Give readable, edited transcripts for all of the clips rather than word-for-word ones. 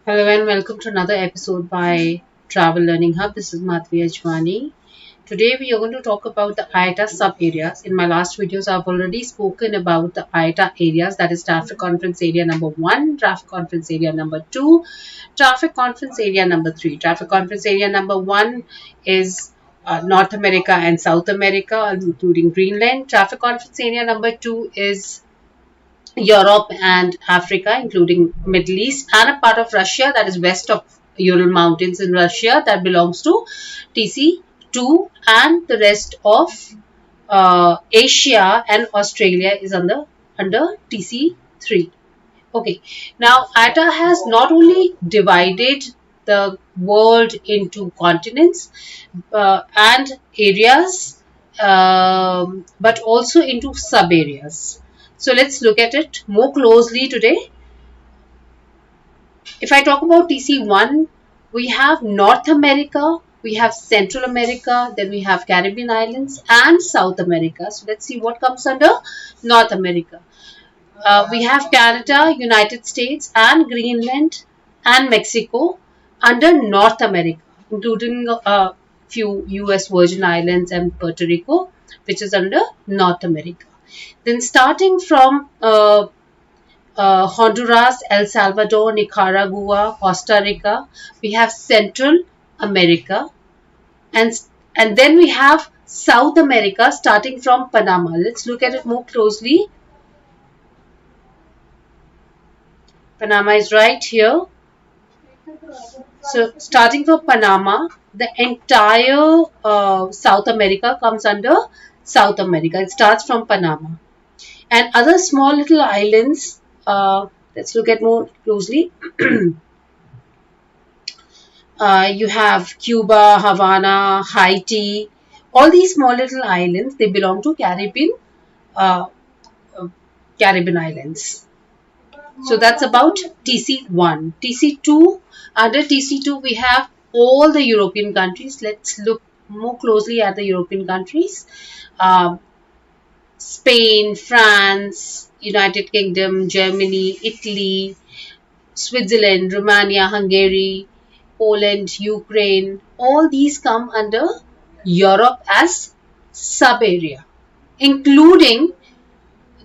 Hello and welcome to another episode by Travel Learning Hub. This is Madhvi Ajwani. Today we are going to talk about the IATA sub areas. In my last videos, I've already spoken about the IATA areas, that is traffic conference area number 1, traffic conference area number 2, traffic conference area number 3. Traffic conference area number 1 is North America and South America, including Greenland. Traffic conference area number 2 is Europe and Africa, including Middle East, and a part of Russia that is west of Ural Mountains in Russia that belongs to TC2, and the rest of Asia and Australia is under TC3. Okay, now IATA has not only divided the world into continents and areas, but also into sub areas. So let's look at it more closely today. If I talk about TC1, we have North America, we have Central America, then we have Caribbean Islands and South America. So let's see what comes under North America. We have Canada, United States and Greenland and Mexico under North America, including a few US Virgin Islands and Puerto Rico, which is under North America. Then starting from Honduras, El Salvador, Nicaragua, Costa Rica, we have Central America, and then we have South America starting from Panama. Let's look at it more closely. Panama is right here. So starting from Panama, the entire South America comes under South America. It starts from Panama. And other small little islands, let's look at more closely. You have Cuba, Havana, Haiti. All these small little islands, they belong to Caribbean Islands. So that's about TC1. TC2, under TC2 we have all the European countries. Let's look more closely at the European countries. Spain, France, United Kingdom, Germany, Italy, Switzerland, Romania, Hungary, Poland, Ukraine. All these come under Europe as sub-area, including,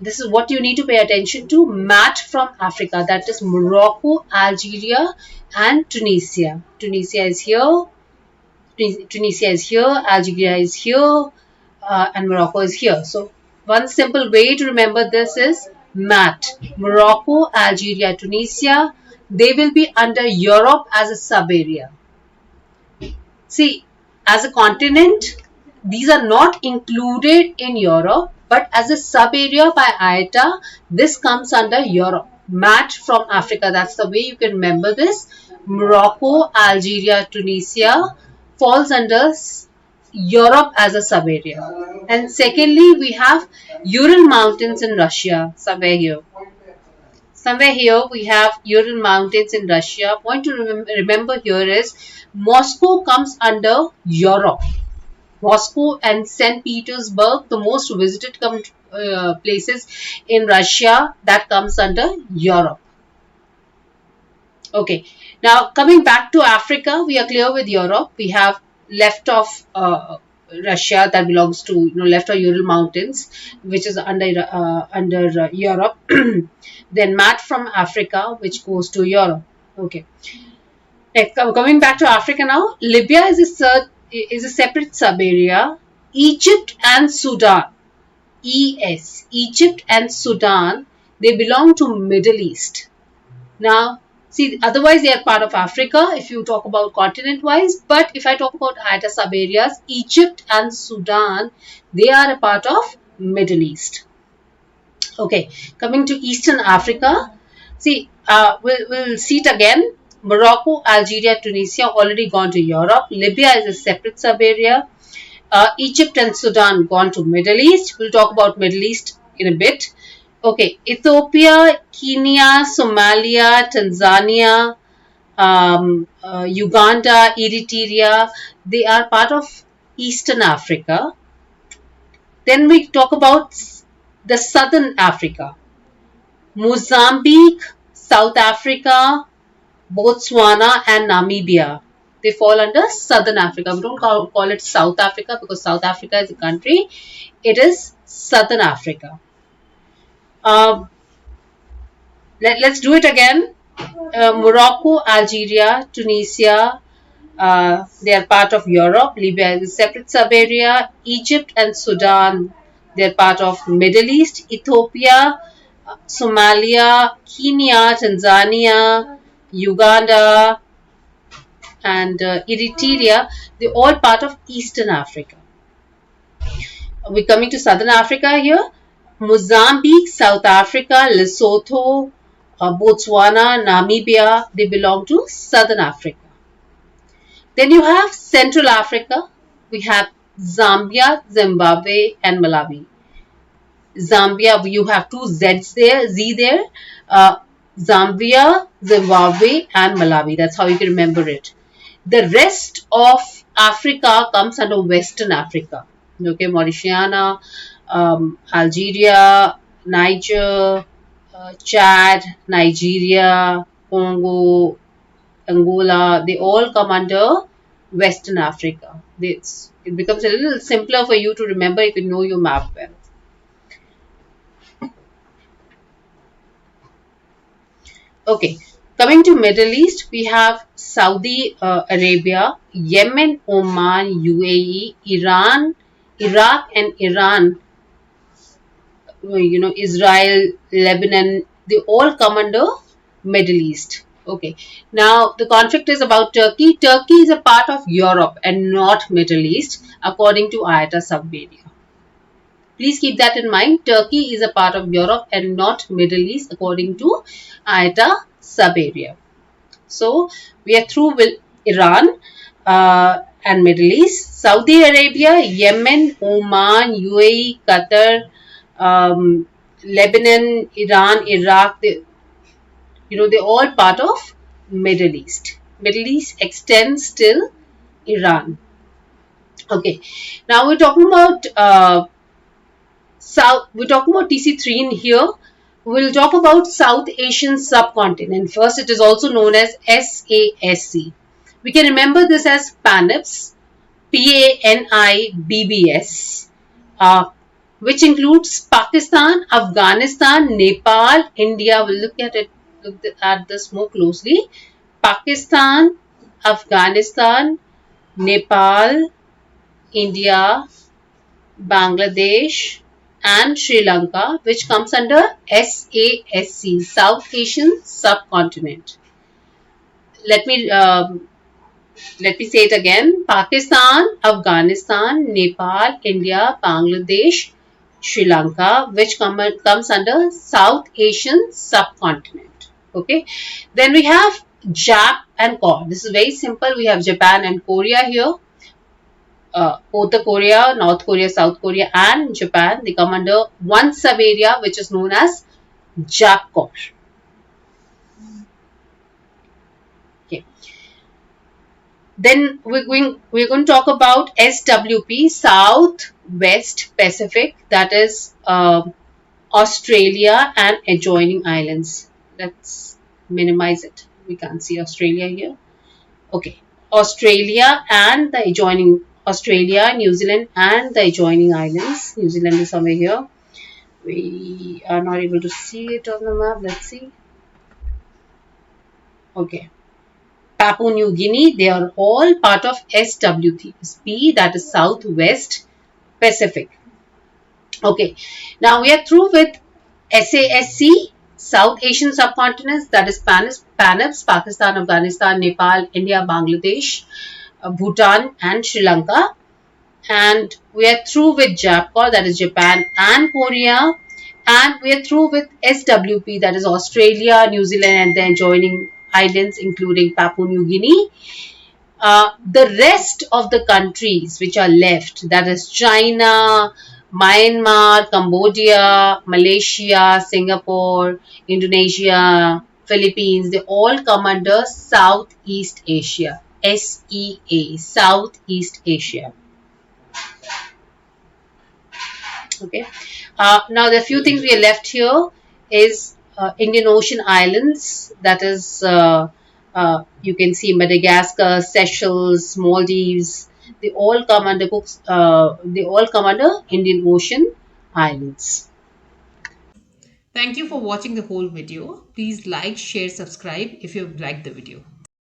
this is what you need to pay attention to, MAT from Africa, that is Morocco, Algeria and Tunisia. Tunisia is here, Algeria is here, and Morocco is here. So one simple way to remember this is MAT, Morocco, Algeria, Tunisia. They will be under Europe as a sub-area. See, as a continent, these are not included in Europe, but as a sub-area by IATA, this comes under Europe. MAT from Africa, that's the way you can remember this. Morocco, Algeria, Tunisia falls under Europe as a sub-area. And secondly, we have Ural Mountains in Russia, somewhere here. Somewhere here we have Ural Mountains in Russia. Point to remember here is Moscow comes under Europe. Moscow and St. Petersburg, the most visited places in Russia, that comes under Europe. Okay, now coming back to Africa, we are clear with Europe. We have left of Russia that belongs to, left of Ural Mountains, which is under Europe. Then MAT from Africa, which goes to Europe. Okay. Next, coming back to Africa now, Libya is a separate sub-area. Egypt and Sudan, Egypt and Sudan, they belong to Middle East. Now, see, otherwise they are part of Africa if you talk about continent-wise. But if I talk about IATA sub-areas, Egypt and Sudan, they are a part of Middle East. Okay, coming to Eastern Africa, see, we'll see it again. Morocco, Algeria, Tunisia already gone to Europe. Libya is a separate sub-area. Egypt and Sudan gone to Middle East. We'll talk about Middle East in a bit. Okay, Ethiopia, Kenya, Somalia, Tanzania, Uganda, Eritrea, they are part of Eastern Africa. Then we talk about the Southern Africa. Mozambique, South Africa, Botswana and Namibia. They fall under Southern Africa. We don't call it South Africa because South Africa is a country. It is Southern Africa. Uh, let's do it again. Morocco, Algeria, Tunisia, they are part of Europe. Libya is a separate sub-area. Egypt and Sudan, they are part of Middle East. Ethiopia, Somalia, Kenya, Tanzania, Uganda, and Eritrea, they are all part of Eastern Africa. We're coming to Southern Africa here. Mozambique, South Africa, Lesotho, Botswana, Namibia, they belong to Southern Africa. Then you have Central Africa. We have Zambia, Zimbabwe, and Malawi. Zambia, you have two Z's there, Z there. Zambia, Zimbabwe, and Malawi. That's how you can remember it. The rest of Africa comes under Western Africa. Okay, Mauritania, Algeria, Niger, Chad, Nigeria, Congo, Angola, they all come under Western Africa. It becomes a little simpler for you to remember if you know your map well. Okay, coming to Middle East, we have Saudi Arabia, Yemen, Oman, UAE, Iran, Iraq and Iran, Israel, Lebanon, they all come under Middle East. Okay, now the conflict is about Turkey. Turkey is a part of Europe and not Middle East according to IATA Sub Areas. Please keep that in mind. Turkey is a part of Europe and not Middle East according to IATA Sub Area. So we are through with Iran and Middle East. Saudi Arabia, Yemen, Oman, UAE, Qatar, Lebanon, Iran, Iraq, they're all part of Middle East. Middle East extends till Iran. Okay, now we're talking about we're talking about TC3 in here. We'll talk about South Asian subcontinent. First, it is also known as SASC. We can remember this as PANIBS, PANIBBS, which includes Pakistan, Afghanistan, Nepal, India. We'll look at this more closely. Pakistan, Afghanistan, Nepal, India, Bangladesh, and Sri Lanka, which comes under SASC, South Asian Subcontinent. Let me say it again. Pakistan, Afghanistan, Nepal, India, Bangladesh, Sri Lanka, which comes under South Asian Subcontinent. Okay. Then we have JAP and COR. This is very simple. We have Japan and Korea here. Both the Korea, North Korea, South Korea and Japan, they come under one sub-area which is known as JAPCOR. Okay. Then we're going to talk about SWP, South West Pacific, that is Australia and adjoining islands. Let's minimize it. We can't see Australia here. Okay. Australia and the adjoining Australia, New Zealand and the adjoining islands. New Zealand is somewhere here. We are not able to see it on the map. Let's see. Okay. Papua New Guinea, they are all part of SWP, that is Southwest Pacific. Okay. Now we are through with SASC, South Asian Subcontinents, that is PANIBS, Pakistan, Afghanistan, Nepal, India, Bangladesh, Bhutan and Sri Lanka, and we are through with JAPCOR, that is Japan and Korea, and we are through with SWP, that is Australia, New Zealand and the adjoining islands including Papua New Guinea. The rest of the countries which are left, that is China, Myanmar, Cambodia, Malaysia, Singapore, Indonesia, Philippines, they all come under Southeast Asia. SEA, Southeast Asia. Okay. Now the few things we are left here is Indian Ocean Islands, that is You can see Madagascar, Seychelles, Maldives. They all come under Indian Ocean islands. Thank you for watching the whole video. Please like, share, subscribe if you liked the video.